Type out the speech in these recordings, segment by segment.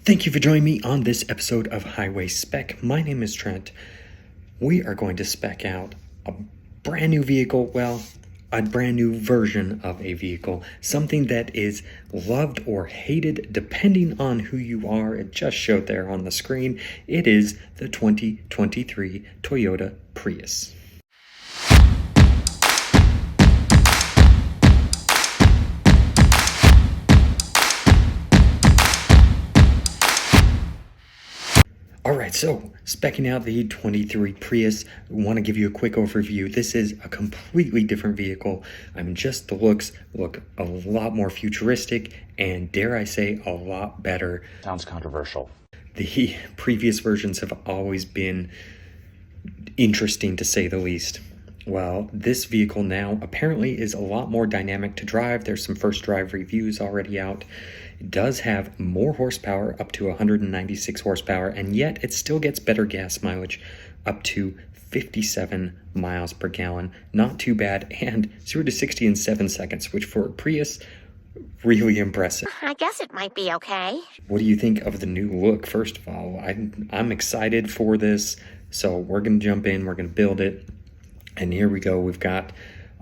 Thank you for joining me on this episode of Highway Spec. My name is Trent. We are going to spec out a brand new vehicle, well, a brand new version of a vehicle, something that is loved or hated depending on who you are. It just showed there on the screen. It is the 2023 Toyota Prius. Alright, so speccing out the 23 Prius, I want to give you a quick overview. This is a completely different vehicle. Just the looks look a lot more futuristic and, dare I say, a lot better. Sounds controversial. The previous versions have always been interesting, to say the least. Well, this vehicle now apparently is a lot more dynamic to drive. There's some first drive reviews already out. It does have more horsepower, up to 196 horsepower, and yet it still gets better gas mileage, up to 57 miles per gallon. Not too bad, and 0 to 60 in 7 seconds, which for a Prius, really impressive. I guess it might be okay. What do you think of the new look? First of all, I'm excited for this, so we're going to jump in, we're going to build it. And here we go. We've got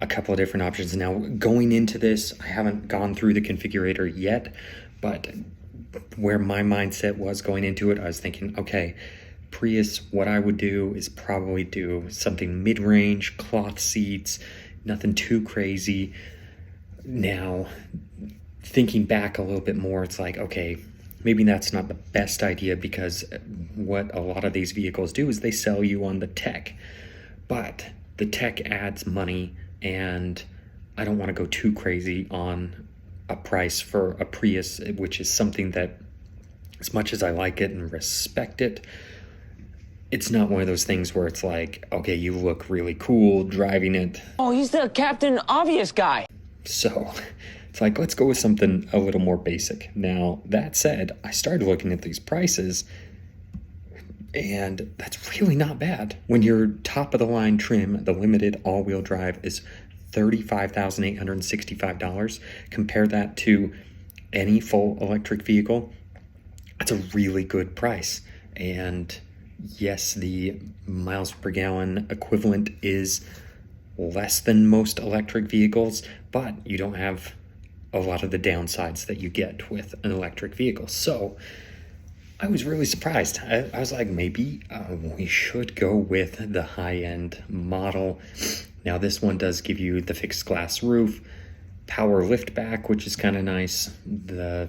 a couple of different options. Now, going into this, I haven't gone through the configurator yet, but where my mindset was going into it, I was thinking, okay, Prius, what I would do is probably do something mid-range, cloth seats, nothing too crazy. Now, thinking back a little bit more, it's like, okay, maybe that's not the best idea, because what a lot of these vehicles do is they sell you on the tech. But the tech adds money, and I don't want to go too crazy on a price for a Prius, which is something that, as much as I like it and respect it, it's not one of those things where it's like, okay, you look really cool driving it. Oh, he's the Captain Obvious guy. So it's like, let's go with something a little more basic. Now, that said, I started looking at these prices, and that's really not bad. When your top of the line trim, the limited all-wheel drive, is $35,865. Compare that to any full electric vehicle. That's a really good price. And yes, the miles per gallon equivalent is less than most electric vehicles, but you don't have a lot of the downsides that you get with an electric vehicle. So I was really surprised. I was like, maybe we should go with the high-end model. Now, this one does give you the fixed glass roof, power lift back, which is kind of nice, the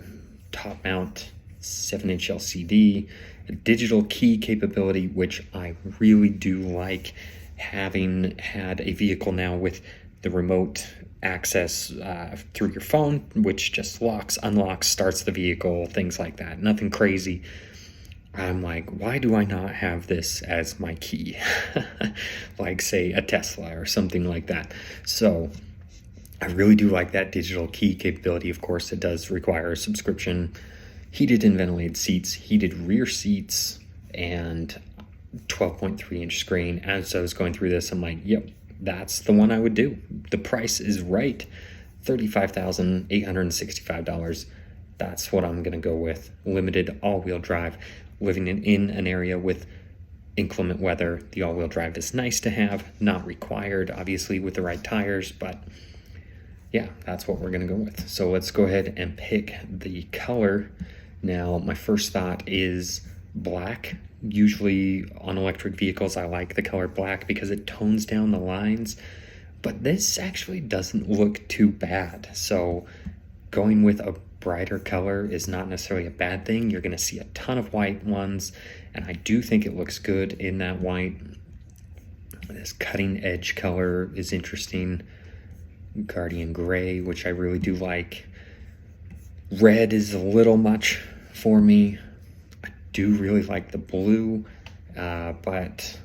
top mount 7-inch LCD, a digital key capability, which I really do like, having had a vehicle now with the remote access through your phone, which just locks, unlocks, starts the vehicle, things like that. Nothing crazy. I'm like, why do I not have this as my key? Like, say, a Tesla or something like that. So I really do like that digital key capability. Of course, it does require a subscription. Heated and ventilated seats, heated rear seats, and 12.3-inch screen. As I was going through this, I'm like, yep, that's the one I would do. The price is right, $35,865. That's what I'm going to go with. Limited all-wheel drive. Living in an area with inclement weather, the all-wheel drive is nice to have, not required, obviously, with the right tires, but yeah, that's what we're going to go with. So let's go ahead and pick the color. Now, my first thought is black. Usually on electric vehicles, I like the color black because it tones down the lines, but this actually doesn't look too bad. So going with a brighter color is not necessarily a bad thing. You're going to see a ton of white ones, and I do think it looks good in that white. This cutting edge color is interesting. Guardian gray, which I really do like. Red is a little much for me. I do really like the blue, but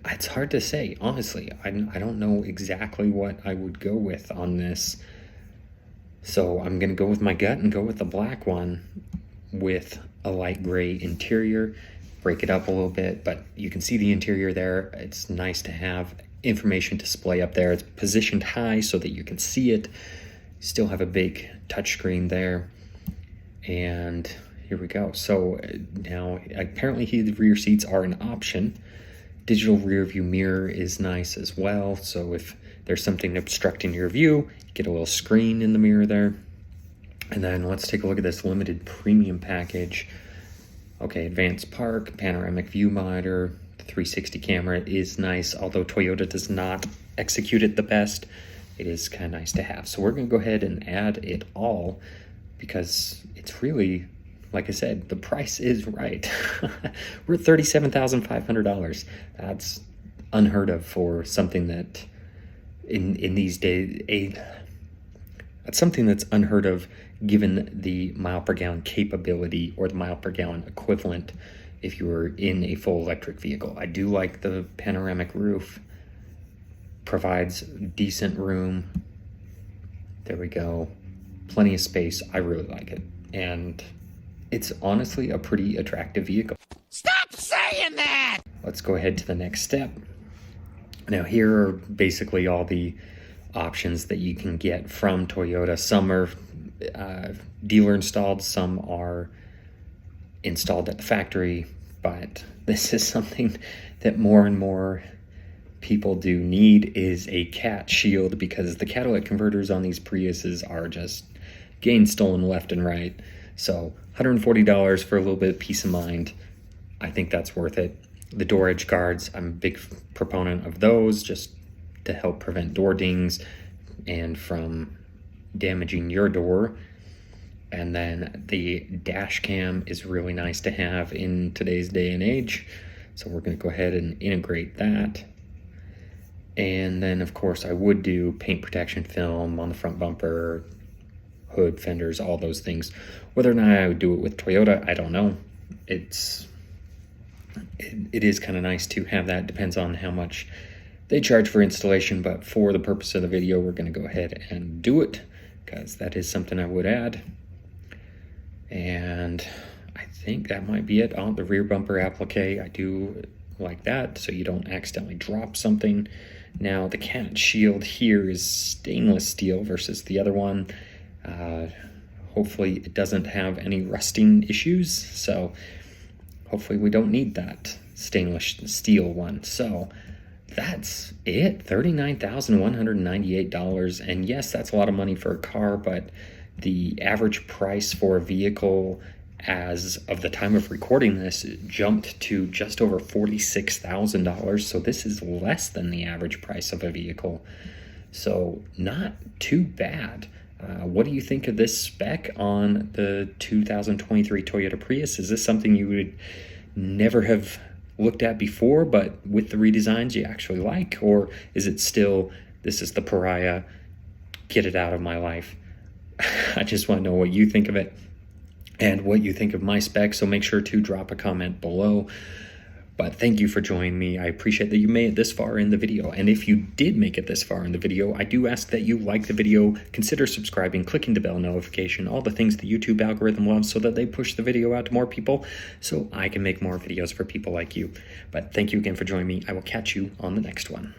it's hard to say, honestly. I don't know exactly what I would go with on this. So I'm going to go with my gut and go with the black one with a light gray interior. Break it up a little bit, but you can see the interior there. It's nice to have information display up there. It's positioned high so that you can see it. Still have a big touchscreen there. And here we go. So now apparently heated rear seats are an option. Digital rear view mirror is nice as well. So if there's something obstructing your view, you get a little screen in the mirror there. And then let's take a look at this limited premium package. Okay, advanced park, panoramic view monitor, the 360 camera is nice, although Toyota does not execute it the best. It is kind of nice to have. So we're going to go ahead and add it all because it's really, like I said, the price is right. We're at $37,500. That's unheard of for something that in these days, that's something that's unheard of given the mile per gallon capability or the mile per gallon equivalent if you were in a full electric vehicle. I do like the panoramic roof. Provides decent room. There we go. Plenty of space. I really like it. And it's honestly a pretty attractive vehicle. Stop saying that! Let's go ahead to the next step. Now here are basically all the options that you can get from Toyota. Some are dealer installed, some are installed at the factory, but this is something that more and more people do need is a cat shield, because the catalytic converters on these Priuses are just getting stolen left and right. So $140 for a little bit of peace of mind. I think that's worth it. The door edge guards, I'm a big proponent of those just to help prevent door dings and from damaging your door. And then the dash cam is really nice to have in today's day and age. So we're going to go ahead and integrate that. And then, of course, I would do paint protection film on the front bumper, hood, fenders, all those things. Whether or not I would do it with Toyota, I don't know. It is kind of nice to have that. Depends on how much they charge for installation, but for the purpose of the video, we're going to go ahead and do it because that is something I would add. And I think that might be it. On the rear bumper applique, I do like that so you don't accidentally drop something. Now the cat shield here is stainless steel versus the other one. Hopefully it doesn't have any rusting issues, so hopefully we don't need that stainless steel one. So that's it, $39,198. And yes, that's a lot of money for a car, but the average price for a vehicle as of the time of recording this jumped to just over $46,000. So this is less than the average price of a vehicle. So not too bad. What do you think of this spec on the 2023 Toyota Prius? Is this something you would never have looked at before, but with the redesigns you actually like? Or is it still, this is the pariah, get it out of my life? I just want to know what you think of it and what you think of my spec, so make sure to drop a comment below. But thank you for joining me. I appreciate that you made it this far in the video. And if you did make it this far in the video, I do ask that you like the video, consider subscribing, clicking the bell notification, all the things the YouTube algorithm loves so that they push the video out to more people so I can make more videos for people like you. But thank you again for joining me. I will catch you on the next one.